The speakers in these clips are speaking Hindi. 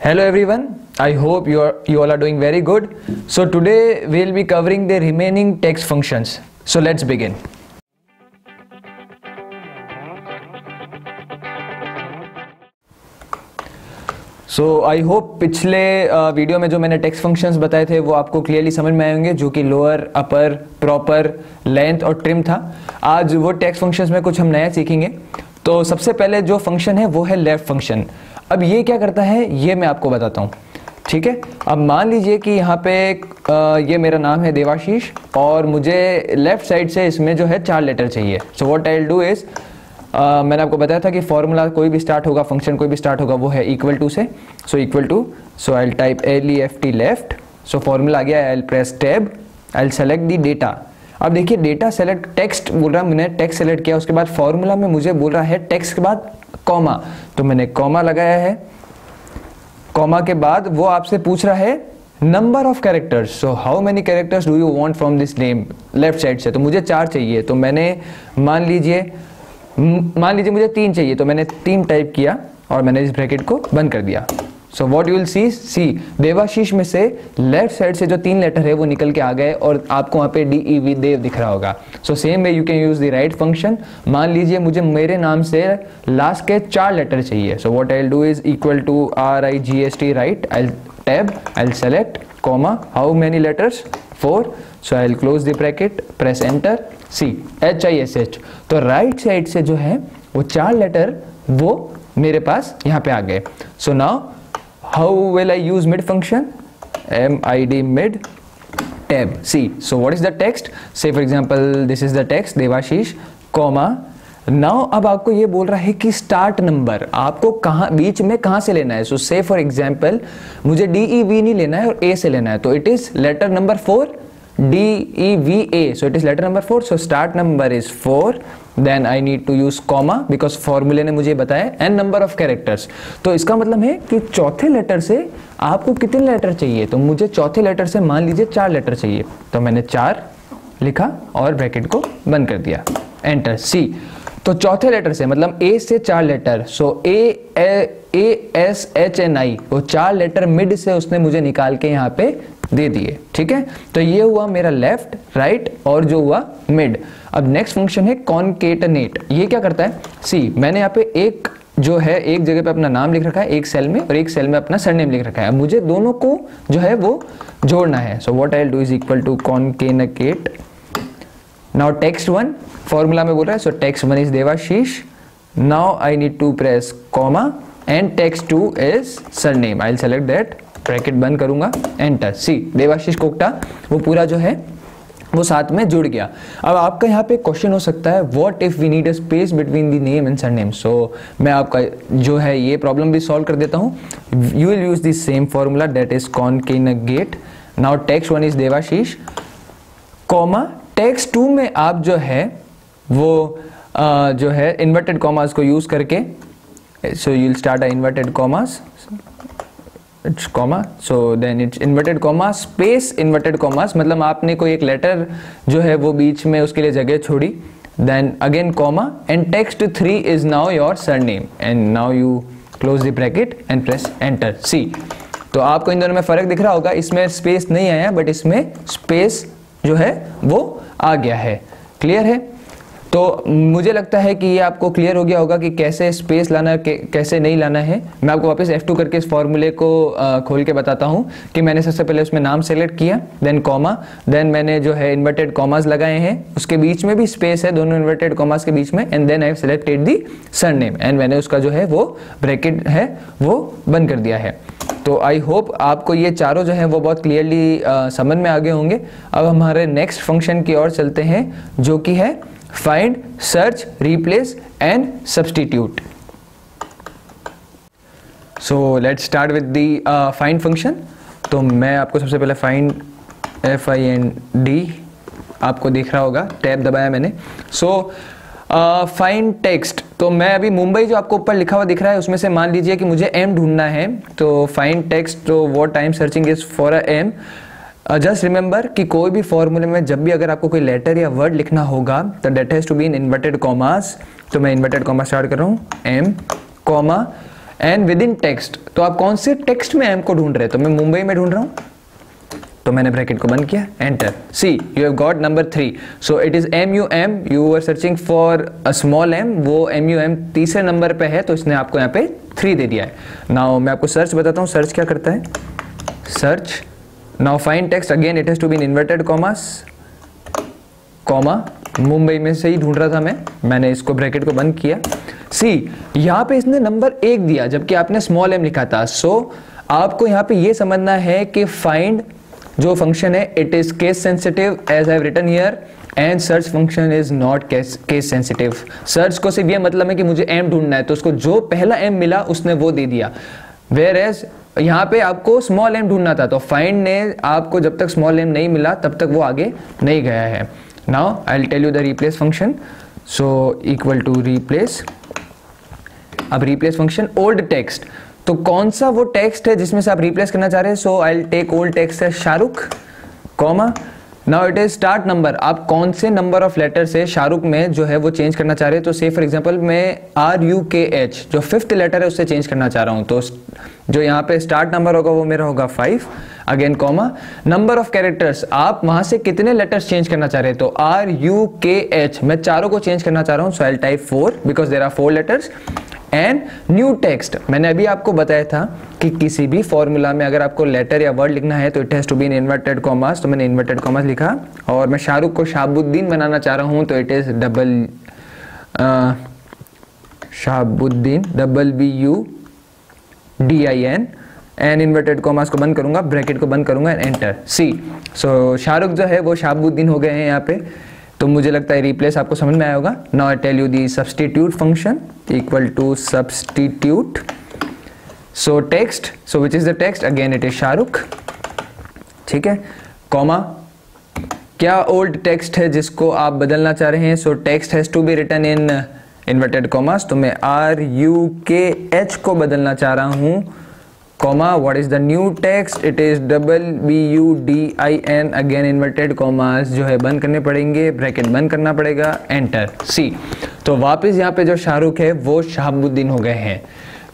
Hello everyone, I hope you all are doing very good. So today we'll be covering the remaining text functions. So let's begin. So I hope पिछले वीडियो में जो मैंने टेक्स्ट फंक्शंस बताए थे वो आपको क्लियरली समझ में आए होंगे, जो कि लोअर, अपर, प्रॉपर, लेंथ और ट्रिम था। आज वो टेक्स्ट फंक्शंस में कुछ हम नया सीखेंगे। तो सबसे पहले जो फंक्शन है वो है लेफ्ट फंक्शन। अब ये क्या करता है ये मैं आपको बताता हूँ, ठीक है। अब मान लीजिए कि यहाँ पे ये मेरा नाम है देवाशीष और मुझे लेफ्ट साइड से इसमें जो है 4 लेटर चाहिए। So what I will do is, मैंने आपको बताया था कि फॉर्मूला कोई भी स्टार्ट होगा, फंक्शन कोई भी स्टार्ट होगा वो है इक्वल टू से। So equal to, so I will type LEFT left. So formula आ गया, I will press tab, I will select the data. अब देखिए डेटा सेलेक्ट, टेक्स्ट बोल रहा है, मैंने टेक्स्ट सेलेक्ट किया, उसके बाद फॉर्मूला में मुझे बोल रहा है टेक्स्ट के बाद कॉमा, तो मैंने कॉमा लगाया है। कॉमा के बाद वो आपसे पूछ रहा है number of characters, so how many characters do you want from this name, left side से। तो मुझे 4 चाहिए, तो मैंने मान लीजिए मुझे 3 चाहिए, तो मैंने 3 टाइप किया और मैंने इस ब्रैकेट को बंद कर दिया। So what you will see Devashish में से लेफ्ट साइड से जो 3 लेटर है वो निकल के आ गए और आपको वहाँ पे DEV देव दिख रहा होगा। So same way you can use the right function. मान लीजिए मुझे मेरे नाम से लास्ट के 4 लेटर चाहिए। So what I will do is equal to RIGST right, I will tab, I will select comma, how many letters 4। So I will close the bracket, press enter, HISH। तो राइट साइड से जो है वो 4 लेटर वो मेरे पास यहाँ पे आ गए। So now how will I use mid function, MID mid tab C। So what is the text, say for example this is the text Debashish comma. Now अब आपको ये बोल रहा है कि स्टार्ट नंबर आपको कहाँ, बीच में कहाँ से लेना है। सो से फॉर एग्जांपल मुझे DEV नहीं लेना है और A से लेना है, तो it is letter number 4 DEVA, so it is letter number 4, so start number is 4, then I need to use comma because फॉर्मूले ने मुझे बताया and number of characters। तो इसका मतलब है कि चौथे लेटर से आपको कितने लेटर चाहिए, तो मुझे चौथे लेटर से मान लीजिए 4 लेटर चाहिए, तो मैंने 4 लिखा और ब्रैकेट को बंद कर दिया, एंटर C। तो चौथे लेटर से मतलब A से 4 लेटर, सो ASHNI, वो 4 लेटर मिड से उसने मुझे निकाल के यहाँ पे दे दिए, ठीक है। तो ये हुआ मेरा लेफ्ट, राइट और जो हुआ मिड। अब नेक्स्ट फंक्शन है कॉन्केटनेट। ये क्या करता है, सी मैंने यहाँ पे एक जो है एक जगह पे अपना नाम लिख रखा है एक सेल में और एक सेल में अपना सरनेम लिख रखा है। अब मुझे दोनों को जो है वो जोड़ना है। So what I will do is equal to concatenate. Now text 1 formula में बोल रहा है, so text 1 is Devashish. Now I need to press comma and text 2 is surname, I will select that, bracket बंद करूंगा, एंटर C। देवाशीष कोकटा वो पूरा जो है वो साथ में जुड़ गया। अब आपका यहाँ पे क्वेश्चन हो सकता है what if we need a space between the name and surname. So मैं आपका जो है ये प्रॉब्लम भी सॉल्व कर देता हूँ। You will use the same formula that is concatenate. Now text 1 is Devashish comma, text 2 में आप जो है वो जो है इन्वर्टेड कॉमास को यूज करके, so you will start a inverted commas, it's comma, so then it's inverted comma space inverted commas, मतलब आपने कोई एक लेटर जो है वो बीच में उसके लिए जगह छोड़ी, then again comma and text 3 is now your surname and now you close the bracket and press enter C। तो आपको इन दोनों में फर्क दिख रहा होगा, इसमें स्पेस नहीं आया बट इसमें स्पेस जो है वो आ गया है। क्लियर है? तो मुझे लगता है कि ये आपको क्लियर हो गया होगा कि कैसे स्पेस लाना कैसे नहीं लाना है। मैं आपको वापस F2 करके इस फॉर्मूले को खोल के बताता हूँ कि मैंने सबसे पहले उसमें नाम सेलेक्ट किया, देन कॉमा, देन मैंने जो है इन्वर्टेड कॉमास लगाए हैं, उसके बीच में भी स्पेस है दोनों इन्वर्टेड कॉमास के बीच में, and then I have selected the surname and मैंने उसका जो है वो ब्रैकेट है वो बंद कर दिया है। तो आई होप आपको ये चारों जो है वो बहुत क्लियरली समझ में आ गए होंगे। अब हमारे नेक्स्ट फंक्शन की ओर चलते हैं जो कि है find, search, replace and substitute. So let's start with the find function. तो मैं आपको सबसे पहले फाइंड FIND आपको दिख रहा होगा, टैब दबाया मैंने। सो फाइंड टेक्स्ट, तो मैं अभी मुंबई जो आपको ऊपर लिखा हुआ दिख रहा है उसमें से मान लीजिए कि मुझे M ढूंढना है, तो फाइंड टेक्स्ट, तो what I am searching is for a M। Just remember कि कोई भी फॉर्मूले में जब भी अगर आपको कोई लेटर या वर्ड लिखना होगा तो that has to be in inverted commas. तो मैं इन्वर्टेड कॉमा स्टार्ट कर रहा हूँ, M comma and within text, तो आप कौन से टेक्स्ट में एम को ढूंढ रहे हैं, तो मैं मुंबई में ढूंढ रहा हूं, तो मैंने ब्रैकेट को बंद किया, enter. See you have got number 3, so it is MUM, you are searching for a small m, वो MUM तीसरे नंबर पे है, तो इसने आपको यहाँ पे 3 दे दिया है। नाउ मैं आपको सर्च बताता हूँ, सर्च क्या करता है, search, now find text, again it has to be in inverted commas, comma, Mumbai में से ही ढूंढ रहा था मैंने इसको ब्रैकेट को बंद किया। सी यहाँ पे इसने नंबर 1 दिया जबकि आपने स्मॉल m लिखा था, सो आपको यहाँ पे ये समझना है कि फाइंड जो फंक्शन है it is case sensitive as I have written here, and search function is not case sensitive. Search को सिर्फ ये मतलब है कि मुझे m ढूंढना है, तो उसको जो पहला m मिला उसने वो दे दिया, वेयर एज यहाँ पे आपको स्मॉल m ढूंढना था, तो फाइंड ने आपको जब तक स्मॉल m नहीं मिला तब तक वो आगे नहीं गया है। Now I will tell you the replace function, so equal to replace, अब रिप्लेस फंक्शन ओल्ड टेक्स्ट, तो कौन सा वो टेक्स्ट है जिसमें से आप रिप्लेस करना चाह रहे हैं, so I will take old text है Shahrukh, comma, now it is start number, आप कौन से नंबर ऑफ लेटर से शाहरुख में जो है वो चेंज करना चाह रहे हैं, तो से फॉर एग्जांपल मैं RUKH जो 5th लेटर है उससे चेंज करना चाह रहा हूं, तो जो यहाँ पे स्टार्ट नंबर होगा वो मेरा होगा 5, again comma, number of characters, आप वहां से कितने लेटर्स चेंज करना चाह रहे हैं, तो RUKH मैं चारों को चेंज करना चाह रहा हूं, so I will type 4 because there are 4 letters, and new text, मैंने अभी आपको बताया था कि किसी भी फॉर्मूला में अगर आपको लेटर या वर्ड लिखना है तो it has to be in inverted commas, तो मैंने इन्वर्टेड कॉमास लिखा, और मैं शाहरुख को शाहबुद्दीन बनाना चाह रहा हूं तो it is Shahabuddin BUDIN, and inverted commas को बंद करूंगा, ब्रैकेट को बंद करूंगा, एंटर। सी सो शाहरुख जो है वो शाहबुद्दीन हो गए हैं यहाँ पे, तो मुझे लगता है रिप्लेस आपको समझ में आया होगा। Now I tell you the substitute function equal to substitute, so text, so which is the text, again it is Shahrukh, ठीक है, कॉमा, क्या ओल्ड टेक्स्ट है जिसको आप बदलना चाह रहे हैं, so text has to be written in inverted commas, तो मैं RUKH को बदलना चाह रहा हूं, comma, what is the new text, it is BUDIN, again inverted commas जो है बंद करने पड़ेंगे, ब्रैकेट बंद करना पड़ेगा, एंटर। सी तो वापस यहाँ पे जो शाहरुख है वो शाहबुद्दीन हो गए हैं।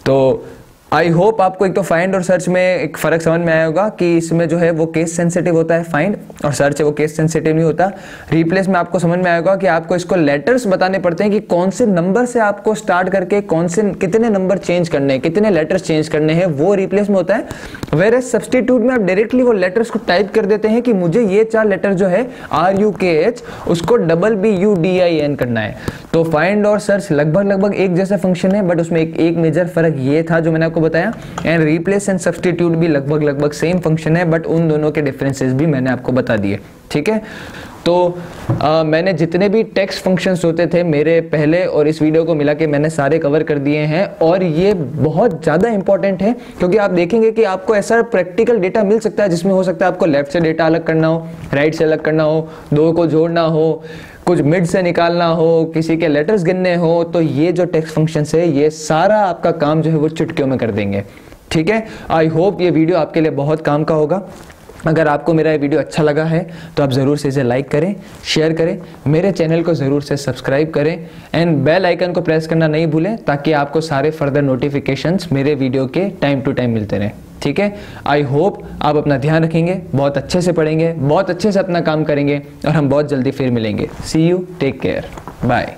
तो आई होप आपको एक तो फाइंड और सर्च में एक फर्क समझ में आया होगा कि इसमें जो है वो केस सेंसिटिव होता है फाइंड, और सर्च है वो केस सेंसिटिव नहीं होता। रिप्लेस में आपको समझ में आएगा कि आपको इसको लेटर्स बताने पड़ते हैं कि कौन से नंबर से आपको स्टार्ट करके कौन से कितने नंबर चेंज करने हैं, कितने लेटर्स चेंज करने हैं, वो रिप्लेस में होता है। वेयर एज सब्स्टिट्यूट में आप डायरेक्टली वो लेटर्स को टाइप कर देते हैं कि मुझे ये 4 लेटर जो है RUKH उसको BUDIN करना है। तो फाइंड और सर्च लगभग एक जैसा फंक्शन है, बट उसमें एक मेजर फर्क ये था जो मैंने आपको बताया, एंड रिप्लेस एंड सब्स्टिट्यूट भी लगभग सेम फंक्शन है, बट उन दोनों के डिफरेंसेस भी मैंने आपको बता दिए, ठीक है। तो मैंने जितने भी टेक्स्ट फंक्शंस होते थे मेरे पहले और इस वीडियो को मिला के मैंने सारे कवर कर दिए हैं, और ये बहुत ज़्यादा इंपॉर्टेंट है क्योंकि आप देखेंगे कि आपको ऐसा प्रैक्टिकल डेटा मिल सकता है जिसमें हो सकता है आपको लेफ्ट से डेटा अलग करना हो, राइट से अलग करना हो, 2 को जोड़ना हो, कुछ मिड से निकालना हो, किसी के लेटर्स गिनने हो, तो ये जो टेक्स्ट फंक्शंस है ये सारा आपका काम जो है वो चुटकियों में कर देंगे, ठीक है। आई होप ये वीडियो आपके लिए बहुत काम का होगा। अगर आपको मेरा ये वीडियो अच्छा लगा है तो आप ज़रूर से इसे लाइक करें, शेयर करें, मेरे चैनल को ज़रूर से सब्सक्राइब करें, एंड बेल आइकन को प्रेस करना नहीं भूलें ताकि आपको सारे फर्दर नोटिफिकेशंस मेरे वीडियो के टाइम टू टाइम मिलते रहें, ठीक है। आई होप आप अपना ध्यान रखेंगे, बहुत अच्छे से पढ़ेंगे, बहुत अच्छे से अपना काम करेंगे, और हम बहुत जल्दी फिर मिलेंगे। सी यू, टेक केयर, बाय।